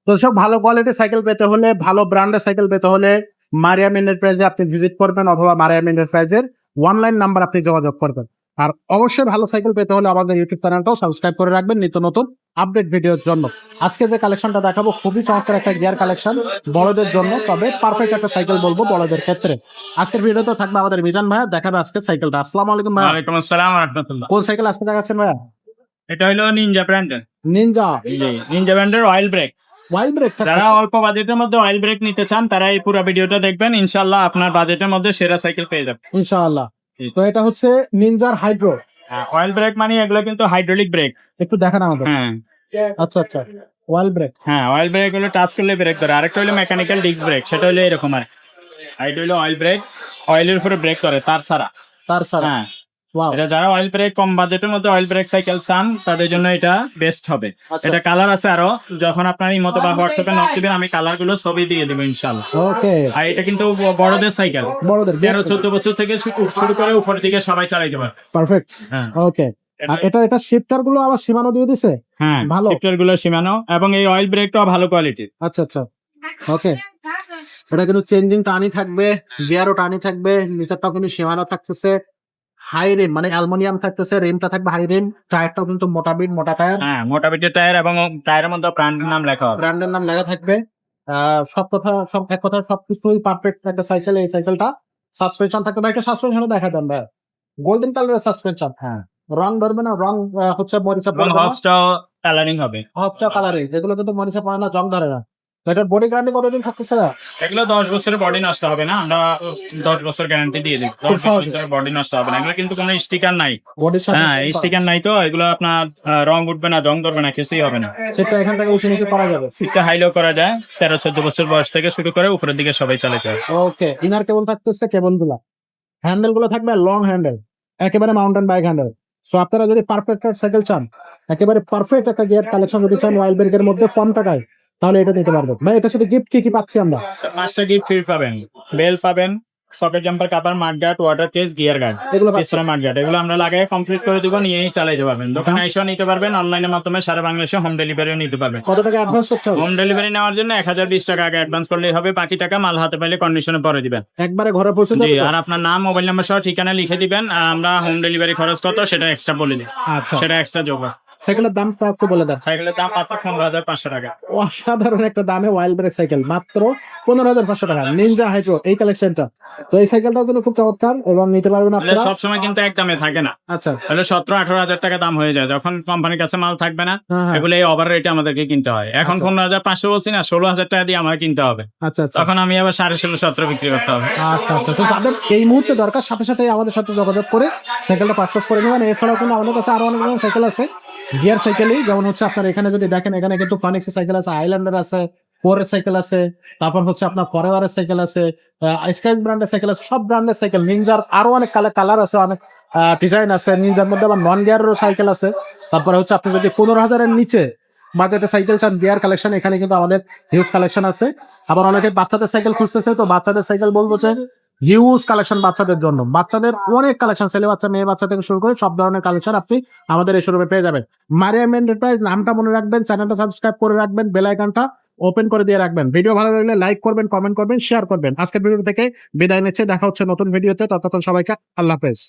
তো সব ভালো কোয়ালিটির সাইকেল পেতে হলে, ভালো ব্র্যান্ডের সাইকেল পেতে হলে মারিয়াম এন্টারপ্রাইজে আপনি ভিজিট করবেন, অথবা মারিয়াম এন্টারপ্রাইজের অনলাইন নাম্বার আপনি যোগাযোগ করবেন। আর অবশ্যই ভালো সাইকেল পেতে হলে আমাদের ইউটিউব চ্যানেলটাও সাবস্ক্রাইব করে রাখবেন নিত্য নতুন আপডেট ভিডিওর জন্য। আজকে যে কালেকশনটা দেখাবো খুবই চমৎকার একটা গিয়ার কালেকশন বড়দের জন্য, তবে পারফেক্ট একটা সাইকেল বলবো বড়দের ক্ষেত্রে। আজকের ভিডিওতে থাকবে আমাদের মিজান ভাইয়া, দেখাবে আজকে সাইকেলটা। আসসালামু আলাইকুম ভাইয়া। ওয়ালাইকুম আসসালাম ওয়া রাহমাতুল্লাহ। কোন সাইকেল আজকে দেখাচ্ছেন ভাইয়া? এটা হলো নিনজা ব্র্যান্ডের। নিনজা। নিনজা ব্র্যান্ডের অয়েল ব্রেক। Wild brake. যারা অল্প বাজেটের মধ্যে অয়েল ব্রেক নিতে চান তারা এই পুরো ভিডিওটা দেখবেন, ইনশাআল্লাহ আপনার বাজেটের মধ্যে সেরা সাইকেল পেয়ে যাবেন ইনশাআল্লাহ। তো এটা হচ্ছে নিনজার হাইড্রো। অয়েল ব্রেক মানে এগুলো কিন্তু হাইড্রোলিক ব্রেক। একটু দেখান আমাদের। হ্যাঁ আচ্ছা আচ্ছা, ওয়াইল ব্রেক। হ্যাঁ, অয়েল ব্রেক হলো টাচ করলে ব্রেক ধরে, আরেকটা হলো মেকানিক্যাল ডিস্ক ব্রেক, সেটা হলো এরকম। আর এটা হলো অয়েল ব্রেক, অয়েলের উপরে ব্রেক করে তার ছাড়া। তার সারা। হ্যাঁ, ওয়াও। এটা যারা অয়েল ব্রেক কম বাজেটের মধ্যে অয়েল ব্রেক সাইকেল চান তাদের জন্য এটা বেস্ট হবে। আচ্ছা। এটা কালার আছে আরো, যখন আপনার ইমোতে বা হোয়াটসঅ্যাপে নক দিবেন আমি কালার গুলো ছবি দিয়ে দেবো ইনশাআল্লাহ। ওকে। আর এটা কিন্তু বড়দের সাইকেল, বড়দের 13-14 বছর থেকে শুরু করে উপর দিকে সবাই চালাইতে পারে। পারফেক্ট। হ্যাঁ ওকে। আর এটা শিফটার গুলো আবার সীমানো দিয়ে দিছে। হ্যাঁ, ভালো। শিফটার গুলো সীমানো, এবং এই অয়েল ব্রেকটাও ভালো কোয়ালিটির। আচ্ছা আচ্ছা, ওকে। এটা কিন্তু চেঞ্জিং টানি থাকবে, গিয়ারও টানি থাকবে, নিচেরটাও কিন্তু সীমানো থাকতেছে, হাই রিম মানে অ্যালুমিনিয়াম থাকতেছে, রিমটা থাকবে হাই রিম, টায়ারটাও কিন্তু মোটা বিট মোটা টায়ার। হ্যাঁ, মোটা পিঠের টায়ার, এবং টায়ারের মধ্যে ব্র্যান্ডের নাম লেখা হবে। ব্র্যান্ডের নাম লেখা থাকবে। সব কথা সব এক কথা সবকিছুই পারফেক্ট একটা সাইকেল। এই সাইকেলটা সাসপেনশন থাকবে, একটা সাসপেনশনও দেখা দেন ভাই, গোল্ডেন কালারের সাসপেনশন। হ্যাঁ, রং ধরবে না, রং হচ্ছে মরিচা এবং পড়বে না, হবসটাও কালারিং হবে। হপটা কালারে, যেগুলো কিন্তু মরিচা পড়ে না, জং ধরে না। তো এটার বডি গ্যারান্টি কতদিন থাকতেছে না? এগুলো 10 বছরের বডি নষ্ট হবে না, আমরা 10 বছর গ্যারান্টি দিয়ে দিই। 10 বছরের বডি নষ্ট হবে না, এগুলো কিন্তু কোনো স্টিকার নাই। বডির সাথে হ্যাঁ, স্টিকার নাই, তো এগুলো আপনার রং উঠবে না, জং ধরবে না, কিছুই হবে না। সেটা এখান থেকে উঁচু নিচে করা যাবে। সিটটা হাইলো করা যায়, 13-14 বছর বয়স থেকে শুরু করে উপরের দিকে সবাই চালাতে পারে। ওকে। ইনার কেবল থাকতেছে, কেবল গুলা, হ্যান্ডেল গুলো থাকবে লং হ্যান্ডেল, একেবারে মাউন্টেন বাইক হ্যান্ডেল। সো আপনারা যদি পারফেক্ট সাইকেল চান, একেবারে পারফেক্ট একটা গিয়ার কালেকশন যদি চান ওয়াইল্ড ব্রেকের মধ্যে কম টাকায়, তাহলে এটা নিতে পারবেন ভাই। এটার সাথে গিফট কি কি পাচ্ছি আমরা? 5টা গিফট ফ্রি পাবেন। বেল পাবেন, সকেট জাম্পার, কাপার, mudguard, water case, gear guard, এগুলো পাচ্ছি। পিছনে মাডগার্ড, এগুলো আমরা লাগাই কমপ্লিট করে দিব, নিয়েই চালাতে পারবেন। দোকানে এসেও নিতে পারবেন, অনলাইনের মাধ্যমে সারা বাংলাদেশে হোম ডেলিভারিও নিতে পারবেন। কত টাকা অ্যাডভান্স করতে হবে? হোম ডেলিভারি নেওয়ার জন্য 1020 টাকা আগে অ্যাডভান্স করলেই হবে, বাকি টাকা মাল হাতে পাইলে কন্ডিশনে পরে দিবেন। একবারে ঘরে পৌঁছে জি, যাবে তো? আর আপনার নাম, মোবাইল নাম্বার সহ ঠিকানা লিখে দিবেন, আর আমরা হোম ডেলিভারি খরচ কত সেটা এক্সট্রা বলে দিই, আচ্ছা। সেটা এক্সট্রা যোগ হয়। সাইকেলের দাম একটু বলে দেন। সাইকেলের দাম মাত্র 15,500 টাকা। অসাধারণ একটা দামে ওয়াইল্ড ব্রেক সাইকেল, মাত্র 15,500 টাকা, নিনজা হাইড্রো এই কালেকশনটা। তো এই সাইকেলটাও কিন্তু খুব চমৎকার এবং নিতে পারবেন আপনারা। সব সময় কিন্তু এক দামে থাকে না, আচ্ছা। তাহলে 17-18 হাজার টাকা দাম হয়ে যায় যখন কোম্পানির কাছে মাল থাকবে না। হ্যাঁ, হ্যাঁ। এগুলো এই ওভার রেটে আমাদেরকে কিনতে হয়। এখন আচ্ছা। 15,500 বলছি না, 16,000 টাকা দিয়ে আমার কিনতে হবে, আচ্ছা আচ্ছা তখন আমি আবার 16.5-17 বিক্রি করতে হবে। আচ্ছা আচ্ছা। তো যাদের এই মুহূর্তে দরকার, সাথে সাথে আমাদের সাথে যোগাযোগ করে সাইকেলটা পারচেস করে নেবেন। এছাড়াও কিন্তু আমাদের কাছে আরো অনেক ধরনের সাইকেল আছে, গিয়ার সাইকেলই, যেমন হচ্ছে আপনার এখানে যদি দেখেন, এখানে কিন্তু ফানিক্সের সাইকেল আছে, আইল্যান্ডার আছে, কোরের সাইকেল আছে, তারপর হচ্ছে আপনার ফরএভারের সাইকেল আছে, স্কাই ব্র্যান্ডের সাইকেল আছে, সব ব্র্যান্ডের সাইকেল। নিনজার আরো অনেক কালার আছে, অনেক ডিজাইন আছে। নিনজার মধ্যে আবার নন গিয়ারেরও সাইকেল আছে। তারপরে হচ্ছে আপনি যদি 15,000-এর নিচে বাজেটে সাইকেল চান, গিয়ার কালেকশন এখানে কিন্তু আমাদের হিউজ কালেকশন আছে। আবার অনেকে বাচ্চাদের সাইকেল খুঁজতেছে, তো বাচ্চাদের সাইকেল বলবো যে হিউজ কালেকশন বাচ্চাদের জন্য, বাচ্চাদের অনেক কালেকশন, ছেলে বাচ্চা মেয়ে বাচ্চা থেকে শুরু করে সব ধরনের কালেকশন আপনি আমাদের এই শোরুমে পেয়ে যাবেন। মারিয়াম এন্টারপ্রাইজ নামটা মনে রাখবেন, চ্যানেলটা সাবস্ক্রাইব করে রাখবেন, বেল আইকনটা ওপেন করে দিয়ে রাখবেন। ভিডিও ভালো লাগলে লাইক করবেন, কমেন্ট করবেন, শেয়ার করবেন। আজকের ভিডিও থেকে বিদায় নিচ্ছে, দেখা হচ্ছে নতুন ভিডিওতে। ততক্ষণ সবাইকে আল্লাহ হাফেজ।